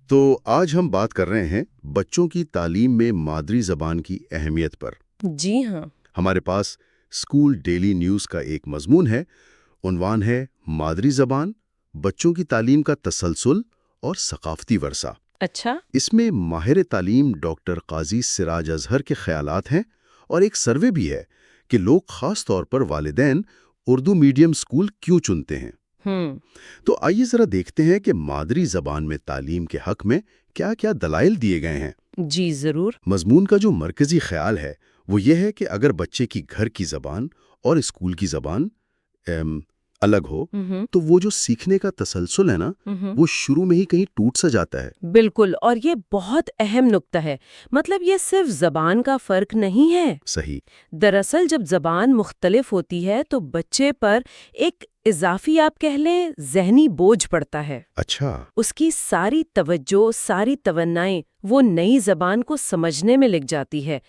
تو آج ہم بات کر رہے ہیں بچوں کی تعلیم میں مادری زبان کی اہمیت پر۔ جی ہاں۔ ہمارے پاس اسکول ڈیلی نیوز کا ایک مضمون ہے، عنوان ہے مادری زبان، بچوں کی تعلیم کا تسلسل اور ثقافتی ورثہ۔ اچھا۔ اس میں ماہر تعلیم ڈاکٹر قاضی سراج اظہر کے خیالات ہیں اور ایک سروے بھی ہے کہ لوگ خاص طور پر والدین اردو میڈیم اسکول کیوں چنتے ہیں۔ تو آئیے ذرا دیکھتے ہیں کہ مادری زبان میں تعلیم کے حق میں کیا کیا دلائل دیے گئے ہیں۔ جی ضرور۔ مضمون کا جو مرکزی خیال ہے وہ یہ ہے کہ اگر بچے کی گھر کی زبان اور اسکول کی زبان الگ ہو تو وہ جو سیکھنے کا تسلسل ہے نا وہ شروع میں ہی کہیں ٹوٹ سا جاتا ہے۔ بالکل، اور یہ بہت اہم نکتہ ہے۔ مطلب یہ صرف زبان کا فرق نہیں ہے۔ صحیح۔ دراصل جب زبان مختلف ہوتی ہے تو بچے پر ایک اضافی آپ کہہ لیں ذہنی بوجھ پڑتا ہے۔ اچھا۔ اس کی ساری توجہ، ساری توانائی وہ نئی زبان کو سمجھنے میں لگ جاتی ہے۔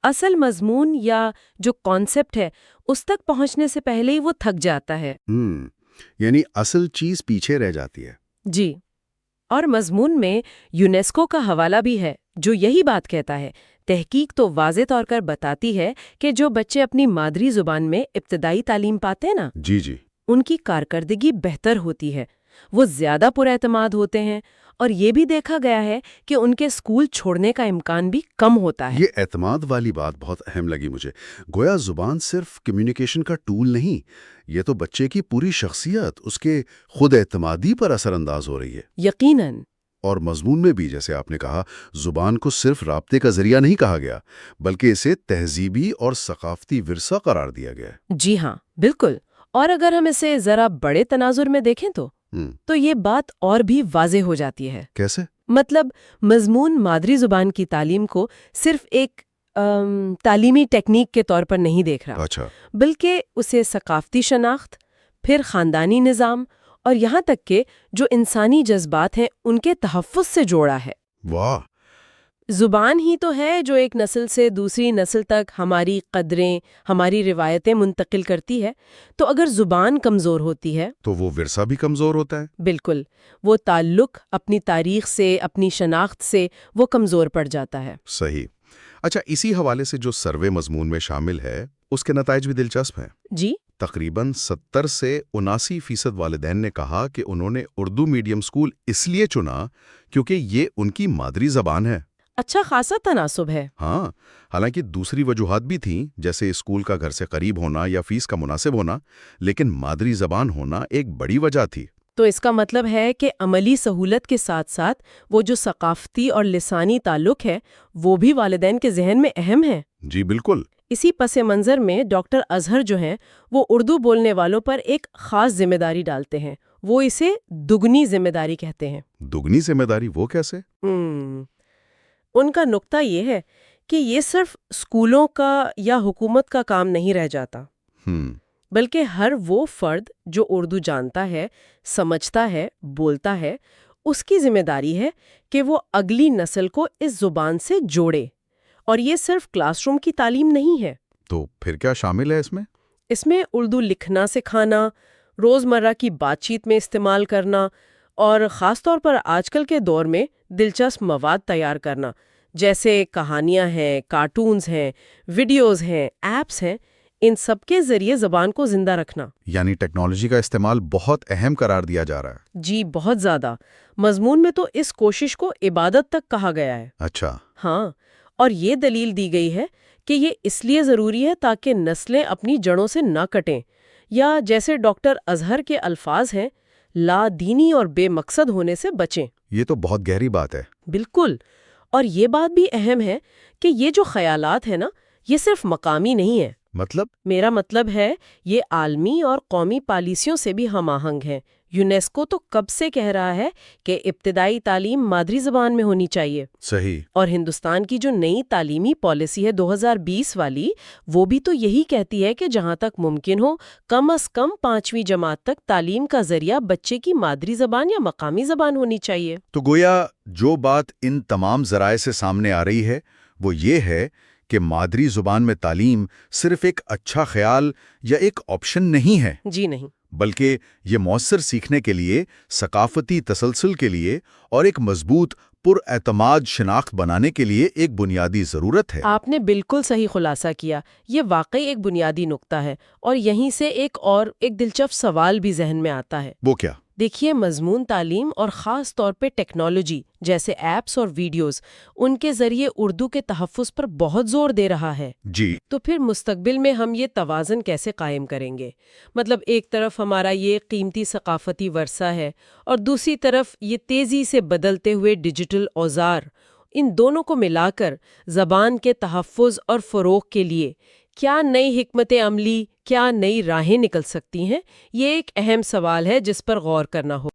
اصل مضمون یا جو کانسیپٹ ہے اس تک پہنچنے سے پہلے ہی وہ تھک جاتا ہے۔ یعنی اصل چیز پیچھے رہ جاتی ہے۔ جی، اور مضمون میں یونیسکو کا حوالہ بھی ہے جو یہی بات کہتا ہے۔ تحقیق تو واضح طور پر بتاتی ہے کہ جو بچے اپنی مادری زبان میں ابتدائی تعلیم پاتے ہیں نا، جی ان کی کارکردگی بہتر ہوتی ہے، وہ زیادہ پراعتماد ہوتے ہیں، اور یہ بھی دیکھا گیا ہے کہ ان کے اسکول چھوڑنے کا امکان بھی کم ہوتا ہے۔ یہ اعتماد والی بات بہت اہم لگی مجھے۔ گویا زبان صرف کمیونیکیشن کا ٹول نہیں، یہ تو بچے کی پوری شخصیت، اس کے خود اعتمادی پر اثر انداز ہو رہی ہے۔ یقیناً۔ اور مضمون میں بھی جیسے آپ نے کہا، زبان کو صرف رابطے کا ذریعہ نہیں کہا گیا بلکہ اسے تہذیبی اور ثقافتی ورثہ قرار دیا گیا ہے۔ جی ہاں، بالکل۔ اور اگر ہم اسے ذرا بڑے تناظر میں دیکھیں تو یہ بات اور بھی واضح ہو جاتی ہے۔ کیسے؟ مطلب مضمون مادری زبان کی تعلیم کو صرف ایک تعلیمی ٹیکنیک کے طور پر نہیں دیکھ رہا، اچھا، بلکہ اسے ثقافتی شناخت، پھر خاندانی نظام اور یہاں تک کہ جو انسانی جذبات ہیں ان کے تحفظ سے جوڑا ہے۔ واہ! زبان ہی تو ہے جو ایک نسل سے دوسری نسل تک ہماری قدریں، ہماری روایتیں منتقل کرتی ہے۔ تو اگر زبان کمزور ہوتی ہے تو وہ ورثہ بھی کمزور ہوتا ہے۔ بالکل، وہ تعلق اپنی تاریخ سے، اپنی شناخت سے وہ کمزور پڑ جاتا ہے۔ صحیح۔ اچھا، اسی حوالے سے جو سروے مضمون میں شامل ہے اس کے نتائج بھی دلچسپ ہیں۔ جی؟ تقریباً 70 سے 79% والدین نے کہا کہ انہوں نے اردو میڈیم اسکول اس لیے چنا کیونکہ یہ ان کی مادری زبان ہے۔ اچھا خاصا تناسب ہے۔ ہاں، حالانکہ دوسری وجوہات بھی تھیں، جیسے اسکول کا گھر سے قریب ہونا یا فیس کا مناسب ہونا، لیکن مادری زبان ہونا ایک بڑی وجہ تھی۔ تو اس کا مطلب ہے کہ عملی سہولت کے ساتھ ساتھ وہ جو ثقافتی اور لسانی تعلق ہے وہ بھی والدین کے ذہن میں اہم ہے۔ جی بالکل۔ اسی پس منظر میں ڈاکٹر اظہر جو ہیں وہ اردو بولنے والوں پر ایک خاص ذمہ داری ڈالتے ہیں۔ وہ اسے دگنی ذمہ داری کہتے ہیں۔ دگنی ذمہ داری وہ کیسے؟ ان کا نقطہ یہ ہے کہ یہ صرف اسکولوں کا یا حکومت کا کام نہیں رہ جاتا، بلکہ ہر وہ فرد جو اردو جانتا ہے، سمجھتا ہے، بولتا ہے، اس کی ذمہ داری ہے کہ وہ اگلی نسل کو اس زبان سے جوڑے۔ اور یہ صرف کلاس روم کی تعلیم نہیں ہے۔ تو پھر کیا شامل ہے اس میں؟ اس میں اردو لکھنا سکھانا، روزمرہ کی بات چیت میں استعمال کرنا، اور خاص طور پر آج کل کے دور میں دلچسپ مواد تیار کرنا، جیسے کہانیاں ہیں، کارٹونز ہیں، ویڈیوز ہیں، ایپس ہیں، ان سب کے ذریعے زبان کو زندہ رکھنا۔ یعنی ٹیکنالوجی کا استعمال بہت اہم قرار دیا جا رہا ہے۔ جی بہت زیادہ۔ مضمون میں تو اس کوشش کو عبادت تک کہا گیا ہے۔ اچھا۔ ہاں، اور یہ دلیل دی گئی ہے کہ یہ اس لیے ضروری ہے تاکہ نسلیں اپنی جڑوں سے نہ کٹیں، یا جیسے ڈاکٹر اظہر کے الفاظ ہیں، لا دینی اور بے مقصد ہونے سے بچیں۔ یہ تو بہت گہری بات ہے۔ بالکل، اور یہ بات بھی اہم ہے کہ یہ جو خیالات ہیں نا، یہ صرف مقامی نہیں ہے۔ مطلب؟ میرا مطلب ہے یہ عالمی اور قومی پالیسیوں سے بھی ہم آہنگ ہیں۔ یونیسکو تو کب سے کہہ رہا ہے کہ ابتدائی تعلیم مادری زبان میں ہونی چاہیے۔ صحیح۔ اور ہندوستان کی جو نئی تعلیمی پالیسی ہے 2020 والی، وہ بھی تو یہی کہتی ہے کہ جہاں تک ممکن ہو کم از کم 5ویں جماعت تک تعلیم کا ذریعہ بچے کی مادری زبان یا مقامی زبان ہونی چاہیے۔ تو گویا جو بات ان تمام ذرائع سے سامنے آ رہی ہے وہ یہ ہے کہ مادری زبان میں تعلیم صرف ایک اچھا خیال یا ایک آپشن نہیں ہے، جی نہیں، بلکہ یہ مؤثر سیکھنے کے لیے، ثقافتی تسلسل کے لیے اور ایک مضبوط پر اعتماد شناخت بنانے کے لیے ایک بنیادی ضرورت ہے۔ آپ نے بالکل صحیح خلاصہ کیا، یہ واقعی ایک بنیادی نقطہ ہے، اور یہیں سے ایک دلچسپ سوال بھی ذہن میں آتا ہے۔ وہ کیا؟ دیکھیے، مضمون تعلیم اور خاص طور پہ ٹیکنالوجی جیسے ایپس اور ویڈیوز ان کے ذریعے اردو کے تحفظ پر بہت زور دے رہا ہے۔ جی۔ تو پھر مستقبل میں ہم یہ توازن کیسے قائم کریں گے؟ مطلب ایک طرف ہمارا یہ قیمتی ثقافتی ورثہ ہے اور دوسری طرف یہ تیزی سے بدلتے ہوئے ڈیجیٹل اوزار، ان دونوں کو ملا کر زبان کے تحفظ اور فروغ کے لیے کیا نئی حکمت عملی، کیا نئی راہیں نکل سکتی ہیں؟ یہ ایک اہم سوال ہے جس پر غور کرنا ہو۔